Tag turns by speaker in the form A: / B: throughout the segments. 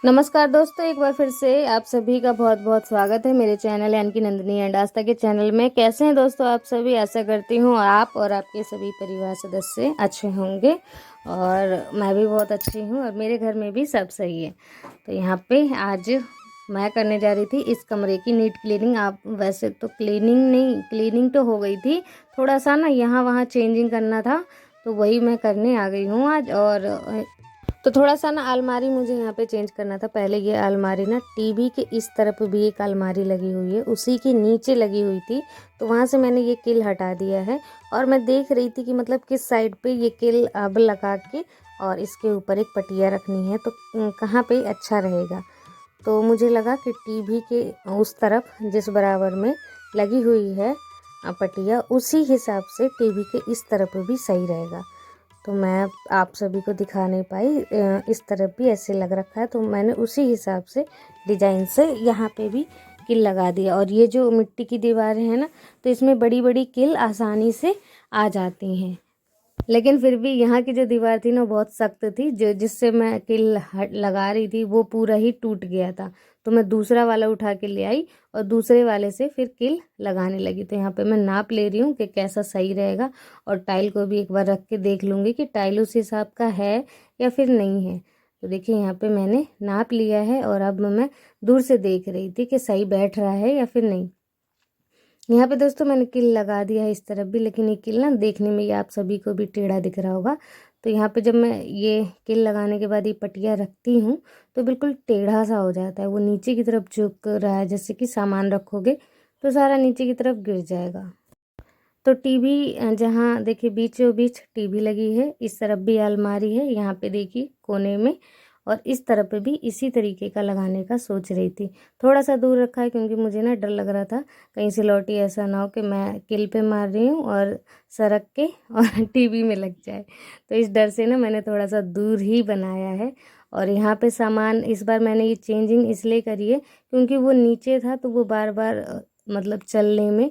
A: नमस्कार दोस्तों, एक बार फिर से आप सभी का बहुत बहुत स्वागत है मेरे चैनल यानी कि नंदिनी एंड आस्था के चैनल में। कैसे हैं दोस्तों आप सभी? आशा करती हूँ आप और आपके सभी परिवार सदस्य अच्छे होंगे और मैं भी बहुत अच्छी हूँ और मेरे घर में भी सब सही है। तो यहाँ पे आज मैं करने जा रही थी इस कमरे की नीट क्लीनिंग। आप वैसे तो क्लीनिंग तो हो गई थी, थोड़ा सा ना यहाँ वहाँ चेंजिंग करना था, तो वही मैं करने आ गई हूँ आज। और तो थोड़ा सा ना अलमारी मुझे यहाँ पे चेंज करना था। पहले ये अलमारी ना टीवी के इस तरफ भी एक अलमारी लगी हुई है, उसी के नीचे लगी हुई थी, तो वहाँ से मैंने ये किल हटा दिया है। और मैं देख रही थी कि मतलब किस साइड पे ये किल अब लगा के और इसके ऊपर एक पटिया रखनी है, तो कहाँ पे अच्छा रहेगा। तो मुझे लगा कि टीवी के उस तरफ जिस बराबर में लगी हुई है पटिया, उसी हिसाब से टीवी के इस तरफ भी सही रहेगा। तो मैं आप सभी को दिखा नहीं पाई, इस तरफ भी ऐसे लग रखा है, तो मैंने उसी हिसाब से डिजाइन से यहाँ पे भी किल लगा दिया। और ये जो मिट्टी की दीवार है ना, तो इसमें बड़ी बड़ी किल आसानी से आ जाती हैं, लेकिन फिर भी यहाँ की जो दीवार थी ना बहुत सख्त थी, जो जिससे मैं किल लगा रही थी वो पूरा ही टूट गया था। तो मैं दूसरा वाला उठा के ले आई और दूसरे वाले से फिर किल लगाने लगी। तो यहाँ पे मैं नाप ले रही हूँ कि कैसा सही रहेगा, और टाइल को भी एक बार रख के देख लूँगी कि टाइल उस हिसाब का है या फिर नहीं है। तो देखिए यहाँ पे मैंने नाप लिया है और अब मैं दूर से देख रही थी कि सही बैठ रहा है या फिर नहीं। यहाँ पे दोस्तों मैंने किल लगा दिया है इस तरफ भी, लेकिन ये किल ना देखने में ये आप सभी को भी टेढ़ा दिख रहा होगा। तो यहाँ पे जब मैं ये किल लगाने के बाद ये पटिया रखती हूँ तो बिल्कुल टेढ़ा सा हो जाता है, वो नीचे की तरफ झुक रहा है, जैसे कि सामान रखोगे तो सारा नीचे की तरफ गिर जाएगा। तो टीवी जहाँ देखिए बीचों बीच टीवी लगी है, इस तरफ भी अलमारी है, यहाँ पे देखिए कोने में, और इस तरफ पे भी इसी तरीके का लगाने का सोच रही थी। थोड़ा सा दूर रखा है क्योंकि मुझे ना डर लग रहा था कहीं से लौटी ऐसा ना हो कि मैं किल पे मार रही हूँ और सरक के और टीवी में लग जाए। तो इस डर से ना मैंने थोड़ा सा दूर ही बनाया है। और यहाँ पे सामान इस बार मैंने ये चेंजिंग इसलिए करी है क्योंकि वो नीचे था, तो वो बार बार मतलब चलने में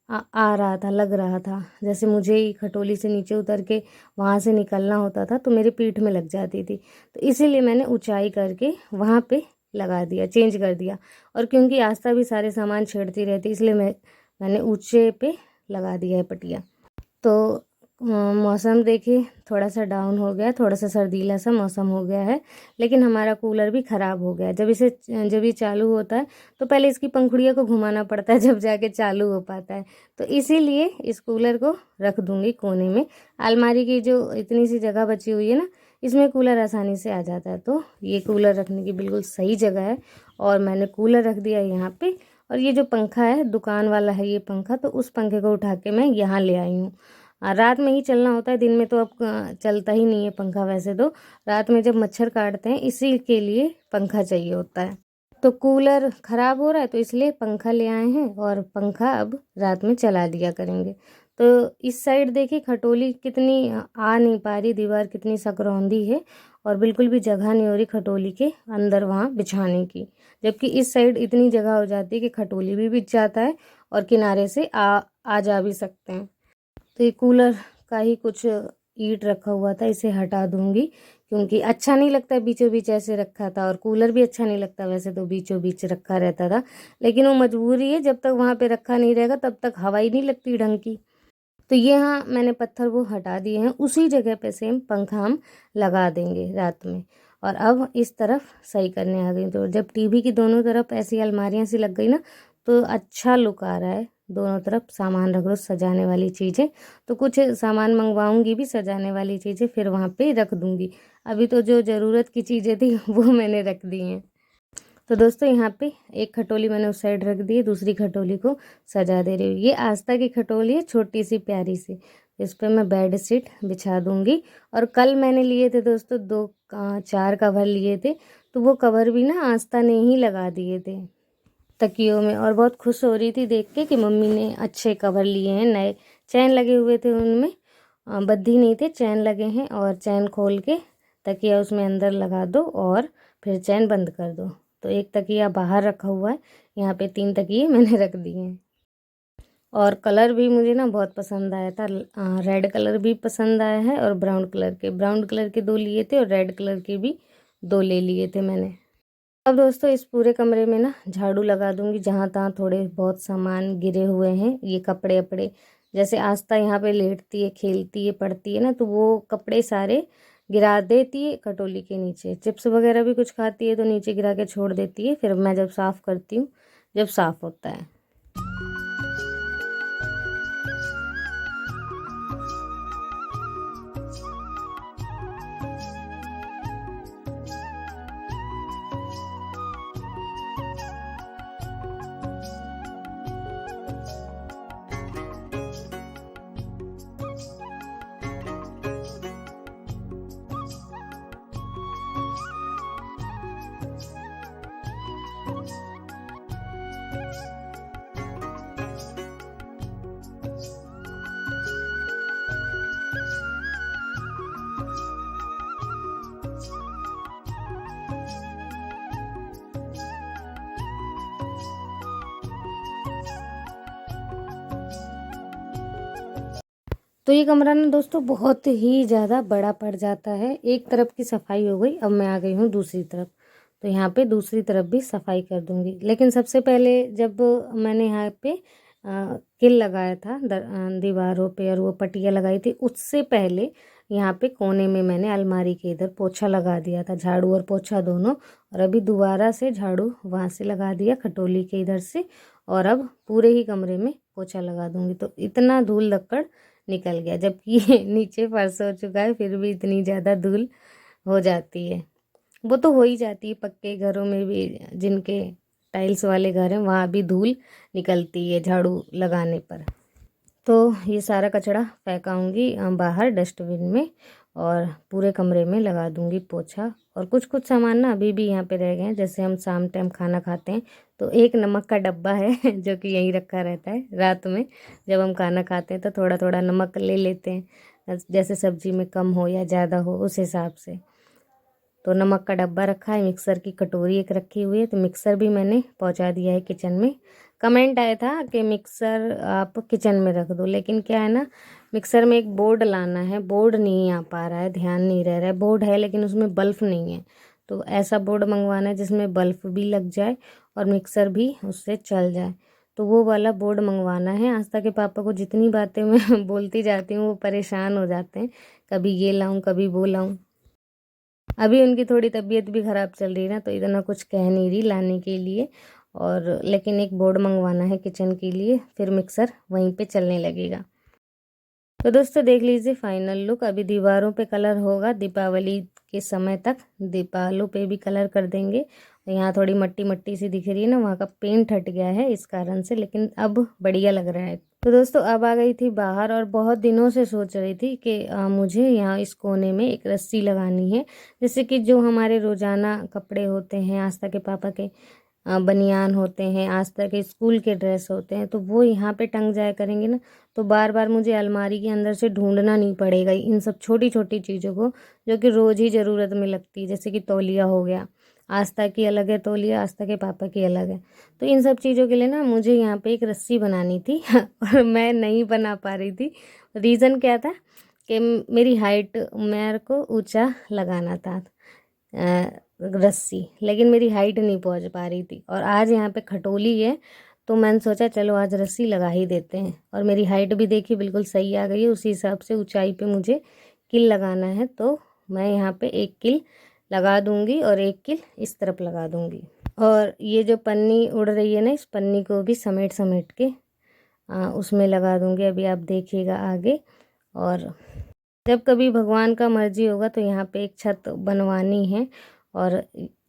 A: आ रहा था, लग रहा था जैसे मुझे ही खटोली से नीचे उतर के वहाँ से निकलना होता था, तो मेरे पीठ में लग जाती थी। तो इसीलिए मैंने ऊंचाई करके वहाँ पे लगा दिया, चेंज कर दिया। और क्योंकि आस्था भी सारे सामान छेड़ती रहती, इसलिए मैंने ऊंचे पे लगा दिया है पटिया। तो मौसम देखिए थोड़ा सा डाउन हो गया, थोड़ा सा सर्दीला सा मौसम हो गया है, लेकिन हमारा कूलर भी ख़राब हो गया है। जब ये चालू होता है तो पहले इसकी पंखुड़ियों को घुमाना पड़ता है, जब जाके चालू हो पाता है। तो इसीलिए इस कूलर को रख दूंगी कोने में। अलमारी की जो इतनी सी जगह बची हुई है ना, इसमें कूलर आसानी से आ जाता है, तो ये कूलर रखने की बिल्कुल सही जगह है। और मैंने कूलर रख दिया है यहाँ पे। और ये जो पंखा है दुकान वाला है ये पंखा, तो उस पंखे को उठा के मैं यहाँ ले आई हूँ। रात में ही चलना होता है, दिन में तो अब चलता ही नहीं है पंखा। वैसे तो रात में जब मच्छर काटते हैं इसी के लिए पंखा चाहिए होता है। तो कूलर ख़राब हो रहा है तो इसलिए पंखा ले आए हैं, और पंखा अब रात में चला दिया करेंगे। तो इस साइड देखिए खटोली कितनी आ नहीं पा रही, दीवार कितनी सकरौंदी है, और बिल्कुल भी जगह नहीं हो रही खटोली के अंदर वहाँ बिछाने की। जबकि इस साइड इतनी जगह हो जाती है कि खटोली भी बिछ जाता है और किनारे से आ जा भी सकते हैं। तो ये कूलर का ही कुछ ईंट रखा हुआ था, इसे हटा दूंगी क्योंकि अच्छा नहीं लगता बीचों बीच ऐसे रखा था। और कूलर भी अच्छा नहीं लगता वैसे तो बीचों बीच रखा रहता था, लेकिन वो मजबूरी है, जब तक वहाँ पे रखा नहीं रहेगा तब तक हवा ही नहीं लगती ढंग की। तो ये हाँ मैंने पत्थर वो हटा दिए हैं, उसी जगह पे सेम पंखा हम लगा देंगे रात में। और अब इस तरफ सही करने आ गई, तो जब टीवी की दोनों तरफ ऐसी अलमारियाँ सी लग गई ना, तो अच्छा लुक आ रहा है। दोनों तरफ सामान रख दो, सजाने वाली चीज़ें। तो कुछ सामान मंगवाऊंगी भी सजाने वाली चीज़ें, फिर वहाँ पे रख दूंगी। अभी तो जो ज़रूरत की चीज़ें थी वो मैंने रख दी हैं। तो दोस्तों यहाँ पे एक खटोली मैंने उस साइड रख दी है, दूसरी खटोली को सजा दे रही हूँ। ये आस्था की खटोली है, छोटी सी प्यारी सी। इस पे मैं बेड शीट बिछा दूंगी। और कल मैंने लिए थे दोस्तों 4 कवर लिए थे, तो वो कवर भी ना आस्था ने ही लगा दिए थे तकियों में, और बहुत खुश हो रही थी देख के कि मम्मी ने अच्छे कवर लिए हैं, नए चैन लगे हुए थे उनमें, बद्धी नहीं थे, चैन लगे हैं। और चैन खोल के तकिया उसमें अंदर लगा दो और फिर चैन बंद कर दो। तो एक तकिया बाहर रखा हुआ है, यहाँ पे 3 तकिए मैंने रख दिए हैं। और कलर भी मुझे ना बहुत पसंद आया था, रेड कलर भी पसंद आया है, और ब्राउन कलर के 2 लिए थे, और रेड कलर के भी 2 ले लिए थे मैंने। अब दोस्तों इस पूरे कमरे में ना झाड़ू लगा दूंगी, जहाँ तहाँ थोड़े बहुत सामान गिरे हुए हैं, ये कपड़े अपड़े, जैसे आस्था यहाँ पे लेटती है, खेलती है, पढ़ती है ना, तो वो कपड़े सारे गिरा देती है कटोली के नीचे। चिप्स वगैरह भी कुछ खाती है तो नीचे गिरा के छोड़ देती है, फिर मैं जब साफ़ करती हूँ, जब साफ़ होता है। तो ये कमरा ना दोस्तों बहुत ही ज़्यादा बड़ा पड़ जाता है। एक तरफ की सफाई हो गई, अब मैं आ गई हूँ दूसरी तरफ। तो यहाँ पे दूसरी तरफ भी सफाई कर दूँगी। लेकिन सबसे पहले जब मैंने यहाँ पे किल लगाया था दीवारों पे और वो पट्टियाँ लगाई थी, उससे पहले यहाँ पे कोने में मैंने अलमारी के इधर पोछा लगा दिया था, झाड़ू और पोछा दोनों। और अभी दोबारा से झाड़ू वहाँ से लगा दिया खटोली के इधर से, और अब पूरे ही कमरे में पोछा लगा दूँगी। तो इतना धूल लक्कड़ निकल गया, जबकि ये नीचे फर्श हो चुका है, फिर भी इतनी ज़्यादा धूल हो जाती है। वो तो हो ही जाती है, पक्के घरों में भी, जिनके टाइल्स वाले घर हैं वहाँ भी धूल निकलती है झाड़ू लगाने पर। तो ये सारा कचरा फेंकाऊंगी बाहर डस्टबिन में, और पूरे कमरे में लगा दूंगी पोछा। और कुछ कुछ सामान ना अभी भी यहाँ पे रह गए हैं, जैसे हम शाम टाइम खाना खाते हैं तो एक नमक का डब्बा है जो कि यहीं रखा रहता है। रात में जब हम खाना खाते हैं तो थोड़ा थोड़ा नमक ले लेते हैं, जैसे सब्जी में कम हो या ज़्यादा हो उस हिसाब से। तो नमक का डब्बा रखा है, मिक्सर की कटोरी एक रखी हुई है, तो मिक्सर भी मैंने पहुंचा दिया है किचन में। कमेंट आया था कि मिक्सर आप किचन में रख दो, लेकिन क्या है ना, मिक्सर में एक बोर्ड लाना है, बोर्ड नहीं आ पा रहा है, ध्यान नहीं रह रहा है। बोर्ड है लेकिन उसमें बल्ब नहीं है, तो ऐसा बोर्ड मंगवाना है जिसमें बल्ब भी लग जाए और मिक्सर भी उससे चल जाए। तो वो वाला बोर्ड मंगवाना है। आस्था के पापा को जितनी बातें मैं बोलती जाती हूँ वो परेशान हो जाते हैं, कभी ये लाऊं कभी वो लाऊं। अभी उनकी थोड़ी तबीयत भी ख़राब चल रही है ना, तो इतना कुछ कह नहीं रही लाने के लिए। और लेकिन एक बोर्ड मंगवाना है किचन के लिए, फिर मिक्सर वहीं पे चलने लगेगा। तो दोस्तों देख लीजिए फाइनल लुक। अभी दीवारों पे कलर होगा दीपावली के समय तक, दीपालों पे भी कलर कर देंगे। यहाँ थोड़ी मट्टी मट्टी सी दिख रही है ना, वहाँ का पेंट हट गया है इस कारण से, लेकिन अब बढ़िया लग रहा है। तो दोस्तों अब आ गई थी बाहर, और बहुत दिनों से सोच रही थी कि मुझे यहाँ इस कोने में एक रस्सी लगानी है, जैसे कि जो हमारे रोज़ाना कपड़े होते हैं, आस्था के पापा के बनियान होते हैं, आस्था के स्कूल के ड्रेस होते हैं, तो वो यहाँ पे टंग जाया करेंगे ना, तो बार बार मुझे अलमारी के अंदर से ढूंढना नहीं पड़ेगा इन सब छोटी छोटी चीज़ों को, जो कि रोज़ ही ज़रूरत में लगती है। जैसे कि तौलिया हो गया, आस्था की अलग है तौलिया, आस्था के पापा की अलग है। तो इन सब चीज़ों के लिए ना मुझे यहाँ पे एक रस्सी बनानी थी और मैं नहीं बना पा रही थी। रीज़न क्या था कि मेरी हाइट, मेरे को ऊंचा लगाना था रस्सी, लेकिन मेरी हाइट नहीं पहुंच पा रही थी। और आज यहाँ पे खटोली है, तो मैंने सोचा चलो आज रस्सी लगा ही देते हैं। और मेरी हाइट भी देखी बिल्कुल सही आ गई है, उसी हिसाब से ऊंचाई पे मुझे किल लगाना है। तो मैं यहाँ पे एक किल लगा दूंगी और एक किल इस तरफ लगा दूंगी। और ये जो पन्नी उड़ रही है ना, इस पन्नी को भी समेट समेट के उसमें लगा दूंगी। अभी आप देखिएगा आगे। और जब कभी भगवान का मर्जी होगा तो यहाँ पे एक छत बनवानी है, और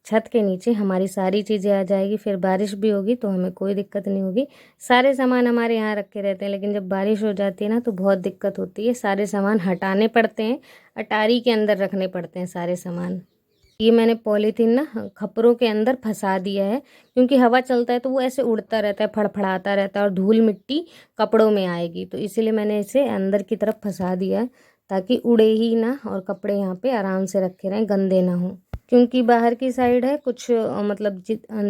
A: छत के नीचे हमारी सारी चीज़ें आ जाएगी। फिर बारिश भी होगी तो हमें कोई दिक्कत नहीं होगी। सारे सामान हमारे यहाँ रखे रहते हैं, लेकिन जब बारिश हो जाती है ना तो बहुत दिक्कत होती है, सारे सामान हटाने पड़ते हैं, अटारी के अंदर रखने पड़ते हैं सारे सामान। ये मैंने पॉलीथीन ना खपरों के अंदर फंसा दिया है, क्योंकि हवा चलता है तो वो ऐसे उड़ता रहता है, फड़फड़ाता रहता है और धूल मिट्टी कपड़ों में आएगी, तो इसीलिए मैंने इसे अंदर की तरफ फंसा दिया है, ताकि उड़े ही ना और कपड़े यहाँ पे आराम से रखे रहें, गंदे ना हों। क्योंकि बाहर की साइड है कुछ मतलब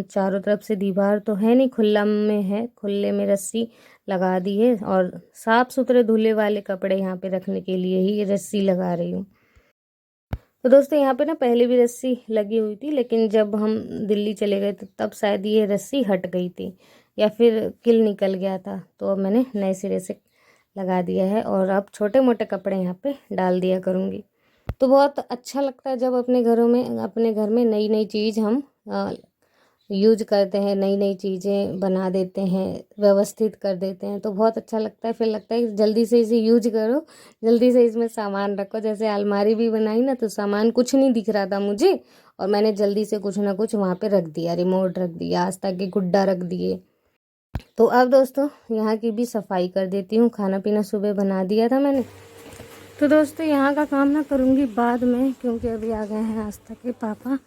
A: चारों तरफ से दीवार तो है नहीं, खुला में है, खुले में रस्सी लगा दी है, और साफ सुथरे धुले वाले कपड़े यहाँ पे रखने के लिए ही ये रस्सी लगा रही हूँ। तो दोस्तों यहाँ पे ना पहले भी रस्सी लगी हुई थी, लेकिन जब हम दिल्ली चले गए थे तब शायद ये रस्सी हट गई थी या फिर किल निकल गया था, तो अब मैंने नए सिरे से लगा दिया है और अब छोटे मोटे कपड़े यहाँ पे डाल दिया करूँगी। तो बहुत अच्छा लगता है जब अपने घर में नई नई चीज़ हम यूज करते हैं, नई नई चीज़ें बना देते हैं, व्यवस्थित कर देते हैं, तो बहुत अच्छा लगता है। फिर लगता है कि जल्दी से इसे यूज करो, जल्दी से इसमें सामान रखो। जैसे अलमारी भी बनाई ना, तो सामान कुछ नहीं दिख रहा था मुझे और मैंने जल्दी से कुछ ना कुछ वहाँ पे रख दिया, रिमोट रख दिया, आस्था के गुड्डा रख दिए। तो अब दोस्तों यहाँ की भी सफाई कर देती हूँ। खाना पीना सुबह बना दिया था मैंने, तो दोस्तों यहाँ का काम ना करूँगी बाद में, क्योंकि अभी आ गए हैं आस्था के पापा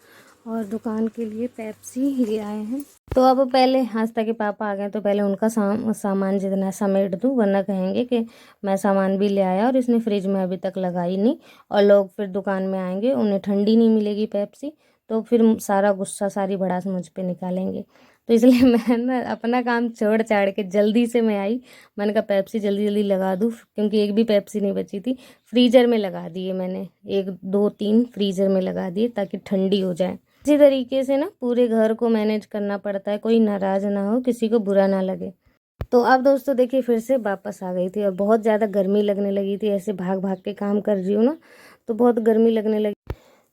A: और दुकान के लिए पेप्सी ले आए हैं। तो अब पहले आस्था के पापा आ गए तो पहले उनका सामान जितना समेट दूँ, वरना कहेंगे कि मैं सामान भी ले आया और इसने फ्रिज में अभी तक लगाई नहीं, और लोग फिर दुकान में आएंगे, उन्हें ठंडी नहीं मिलेगी पेप्सी, तो फिर सारा गुस्सा सारी भड़ास मुझ पे निकालेंगे। तो इसलिए मैं ना अपना काम छोड़ छाड़ के जल्दी से मैं आई। मैंने कहा पेप्सी जल्दी जल्दी लगा दूँ, क्योंकि एक भी पेप्सी नहीं बची थी। फ्रीज़र में लगा दिए मैंने, 1 2 3 फ्रीज़र में लगा दिए ताकि ठंडी हो जाए। इसी तरीके से ना पूरे घर को मैनेज करना पड़ता है, कोई नाराज़ ना हो, किसी को बुरा ना लगे। तो अब दोस्तों देखिए फिर से वापस आ गई थी और बहुत ज़्यादा गर्मी लगने लगी थी। ऐसे भाग भाग के काम कर रही हूँ ना, तो बहुत गर्मी लगने लगी।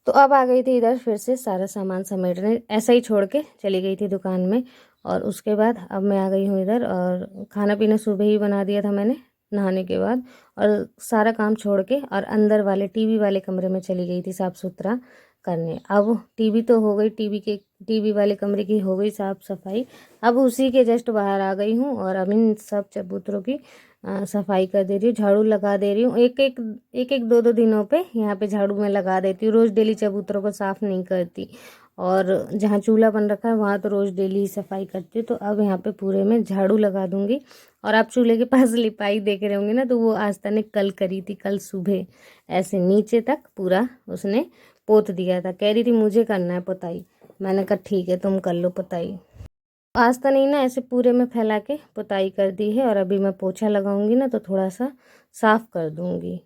A: तो अब आ गई थी इधर फिर से सारा सामान समेटने, ऐसा ही छोड़ के चली गई थी दुकान में। और उसके बाद अब मैं आ गई हूँ इधर, और खाना पीना सुबह ही बना दिया था मैंने नहाने के बाद, और सारा काम छोड़ के और अंदर वाले टीवी वाले कमरे में चली गई थी साफ़ सुथरा करने। अब टीवी तो हो गई, टीवी वाले कमरे की हो गई साफ़ सफाई। अब उसी के जस्ट बाहर आ गई हूँ और अब इन सब चबूतरों की सफाई कर दे रही हूँ, झाड़ू लगा दे रही हूँ। एक दो दो दिनों पे यहाँ पे झाड़ू मैं लगा देती हूँ, रोज़ डेली चबूतरों को साफ़ नहीं करती। और जहाँ चूल्हा बन रखा है वहाँ तो रोज़ डेली ही सफाई करती हूँ। तो अब यहाँ पे पूरे में झाड़ू लगा दूँगी। और आप चूल्हे के पास लिपाई देख रहे होंगे ना, तो वो आस्था ने कल करी थी, कल सुबह ऐसे नीचे तक पूरा उसने पोत दिया था। कह रही थी मुझे करना है पुताई, मैंने कहा ठीक है तुम कर लो पुताई। आस्था नहीं ना ऐसे पूरे में फैला के पुताई कर दी है, और अभी मैं पोछा लगाऊंगी ना तो थोड़ा सा साफ कर दूंगी।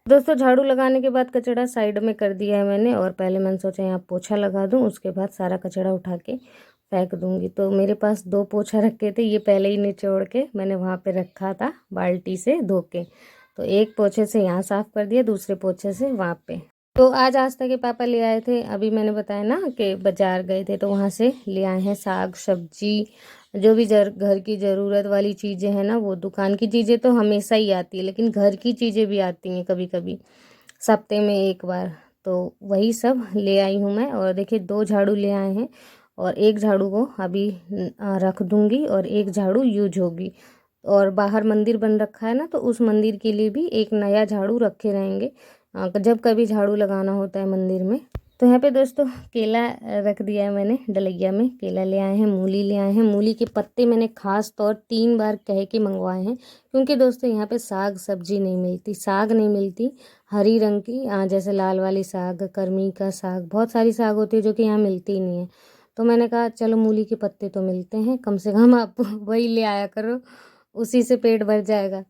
A: दोस्तों झाड़ू लगाने के बाद कचरा साइड में कर दिया है मैंने, और पहले मैंने सोचा यहाँ पोछा लगा दूं, उसके बाद सारा कचरा उठा के फेंक दूंगी। तो मेरे पास 2 पोछा रखे थे, ये पहले ही निचोड़ के मैंने वहाँ पे रखा था बाल्टी से धो के। तो एक पोछे से यहाँ साफ कर दिया, दूसरे पोछे से वहाँ पे। तो आज आस्था के पापा ले आए थे, अभी मैंने बताया ना कि बाजार गए थे, तो वहाँ से ले आए हैं साग सब्जी, जो भी घर की ज़रूरत वाली चीज़ें हैं ना। वो दुकान की चीज़ें तो हमेशा ही आती है, लेकिन घर की चीज़ें भी आती हैं कभी कभी, सप्ते में एक बार। तो वही सब ले आई हूँ मैं। और देखिए 2 झाड़ू ले आए हैं, और एक झाड़ू को अभी रख दूँगी और एक झाड़ू यूज होगी। और बाहर मंदिर बन रखा है ना, तो उस मंदिर के लिए भी एक नया झाड़ू रखे रहेंगे जब कभी झाड़ू लगाना होता है मंदिर में। तो यहाँ पे दोस्तों केला रख दिया है मैंने, डलैया में केला ले आए हैं, मूली ले आए हैं। मूली के पत्ते मैंने खास तौर 3 बार कह के मंगवाए हैं, क्योंकि दोस्तों यहाँ पे साग सब्जी नहीं मिलती, साग नहीं मिलती हरी रंग की, जैसे लाल वाली साग, कर्मी का साग, बहुत सारी साग होती है जो कि यहाँ मिलती ही नहीं है। तो मैंने कहा चलो मूली के पत्ते तो मिलते हैं, कम से कम आप वही ले आया करो, उसी से पेट भर जाएगा।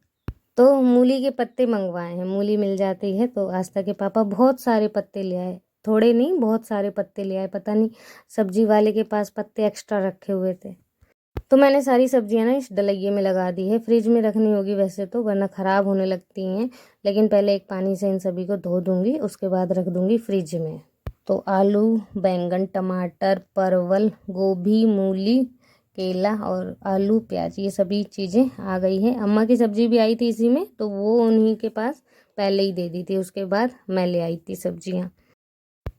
A: तो मूली के पत्ते मंगवाए हैं, मूली मिल जाती है। तो आस्था के पापा बहुत सारे पत्ते ले आए, थोड़े नहीं बहुत सारे पत्ते ले आए। पता नहीं सब्जी वाले के पास पत्ते एक्स्ट्रा रखे हुए थे। तो मैंने सारी सब्जियां ना इस डलैये में लगा दी है। फ्रिज में रखनी होगी वैसे तो, वरना ख़राब होने लगती हैं, लेकिन पहले एक पानी से इन सभी को धो दूँगी, उसके बाद रख दूँगी फ्रिज में। तो आलू, बैंगन, टमाटर, परवल, गोभी, मूली, केला और आलू प्याज, ये सभी चीज़ें आ गई हैं। अम्मा की सब्ज़ी भी आई थी इसी में, तो वो उन्हीं के पास पहले ही दे दी थी, उसके बाद मैं ले आई थी सब्जियां।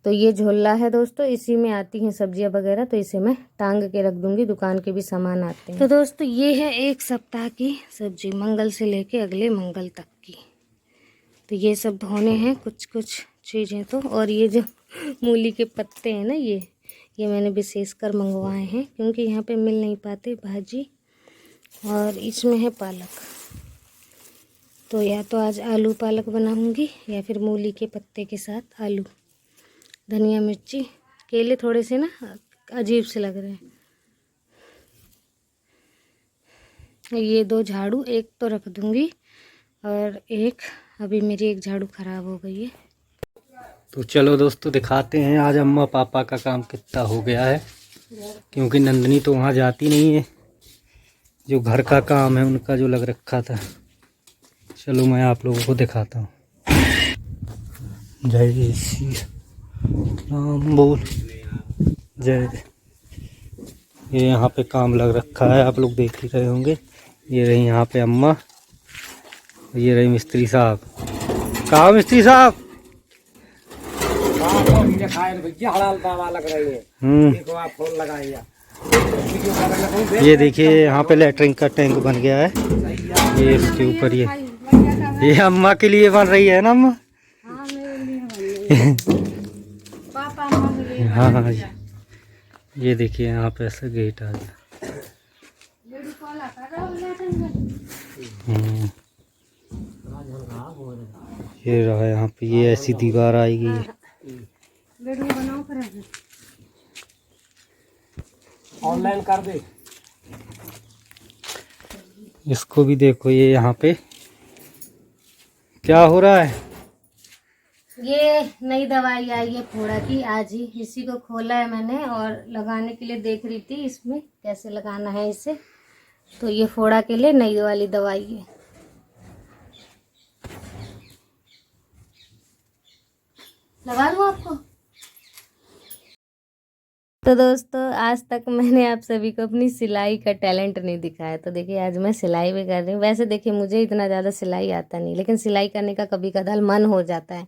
A: तो ये झोला है दोस्तों, इसी में आती हैं सब्जियां वगैरह, तो इसे मैं टांग के रख दूंगी, दुकान के भी सामान आते हैं। तो दोस्तों ये है 1 सप्ताह की सब्जी, मंगल से लेके अगले मंगल तक की। तो ये सब धोने हैं कुछ कुछ चीज़ें तो। और ये जो मूली के पत्ते हैं ना, ये मैंने विशेष कर मंगवाए हैं, क्योंकि यहाँ पे मिल नहीं पाते भाजी। और इसमें है पालक, तो या तो आज आलू पालक बनाऊंगी या फिर मूली के पत्ते के साथ आलू। धनिया मिर्ची, केले थोड़े से ना अजीब से लग रहे हैं। ये 2 झाड़ू, एक तो रख दूंगी और एक अभी मेरी एक झाड़ू ख़राब हो गई है।
B: तो चलो दोस्तों दिखाते हैं आज अम्मा पापा का काम कितना हो गया है, क्योंकि नंदनी तो वहाँ जाती नहीं है। जो घर का काम है उनका जो लग रखा था, चलो मैं आप लोगों को दिखाता हूँ। जय श्री राम बोल जय। ये यहाँ पे काम लग रखा है, आप लोग देख ही रहे होंगे। ये रही यहाँ पे अम्मा, ये रही मिस्त्री साहब। कहाँ मिस्त्री साहब? ये देखिए यहाँ पे लैट्रिन का टैंक बन गया है। ये इसके ऊपर ये अम्मा के लिए बन रही है ना अम्मा? हाँ ये देखिए यहाँ पे ऐसा गेट आ गया। ये रहा यहाँ पे, ये ऐसी दीवार आएगी। ऑनलाइन कर दे। इसको भी देखो, ये यहाँ पे क्या हो रहा है।
A: ये नई दवाई आई है फोड़ा की, आज ही इसी को खोला है मैंने और लगाने के लिए देख रही थी इसमें कैसे लगाना है इसे। तो ये फोड़ा के लिए नई वाली दवाई है। लगा दूँ आपको? तो दोस्तों आज तक मैंने आप सभी को अपनी सिलाई का टैलेंट नहीं दिखाया, तो देखिए आज मैं सिलाई भी कर रही हूँ। वैसे देखिए मुझे इतना ज़्यादा सिलाई आता नहीं, लेकिन सिलाई करने का कभी कदाल मन हो जाता है।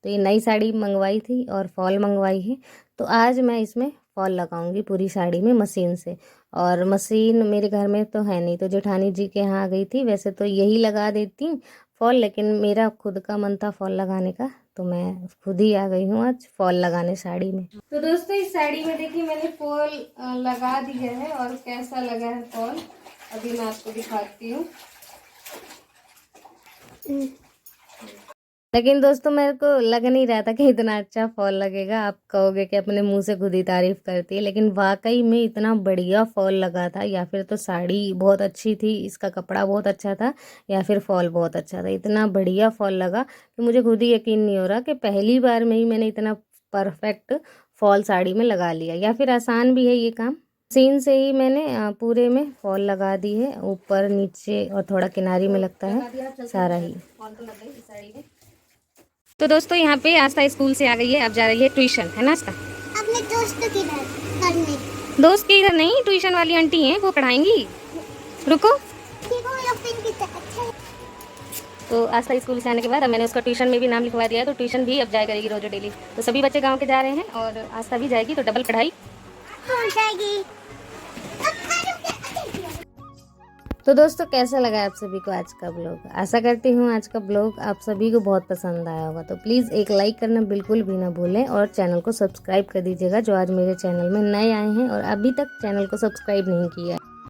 A: तो ये नई साड़ी मंगवाई थी और फॉल मंगवाई है, तो आज मैं इसमें फॉल लगाऊंगी पूरी साड़ी में मशीन से। और मशीन मेरे घर में तो है नहीं, तो जेठानी जी के यहाँ आ गई थी। वैसे तो यही लगा देती फॉल, लेकिन मेरा खुद का मन था फॉल लगाने का, तो मैं खुद ही आ गई हूँ आज फॉल लगाने साड़ी में। तो दोस्तों इस साड़ी में देखिए मैंने फॉल लगा दिया है और कैसा लगा है फॉल अभी मैं आपको दिखाती हूँ। लेकिन दोस्तों मेरे को लग नहीं रहा था कि इतना अच्छा फॉल लगेगा। आप कहोगे कि अपने मुंह से खुद ही तारीफ करती है, लेकिन वाकई में इतना बढ़िया फॉल लगा था। या फिर तो साड़ी बहुत अच्छी थी, इसका कपड़ा बहुत अच्छा था, या फिर फॉल बहुत अच्छा था। इतना बढ़िया फॉल लगा कि मुझे खुद ही यकीन नहीं हो रहा कि पहली बार में ही मैंने इतना परफेक्ट फॉल साड़ी में लगा लिया। या फिर आसान भी है ये काम। मशीन से ही मैंने पूरे में फॉल लगा दी है, ऊपर नीचे और थोड़ा किनारी में लगता है सारा ही। तो दोस्तों यहाँ पे आस्था स्कूल से आ गई है, अब जा रही है ट्यूशन, है ना आस्था?
C: अपने दोस्त के घर पढ़ने।
A: दोस्त के इधर नहीं, ट्यूशन वाली आंटी हैं वो पढ़ाएंगी। रुको। तो आस्था स्कूल से आने के बाद अब मैंने उसका ट्यूशन में भी नाम लिखवा दिया है, तो ट्यूशन भी अब जाया करेगी रोज डेली। तो सभी बच्चे गांव के जा रहे हैं और आस्था भी जाएगी, तो डबल पढ़ाई
C: हो जाएगी।
A: तो दोस्तों कैसा लगा आप सभी को आज का ब्लॉग? आशा करती हूँ आज का ब्लॉग आप सभी को बहुत पसंद आया होगा। तो प्लीज़ एक लाइक करना बिल्कुल भी ना भूलें और चैनल को सब्सक्राइब कर दीजिएगा, जो आज मेरे चैनल में नए आए हैं और अभी तक चैनल को सब्सक्राइब नहीं किया है।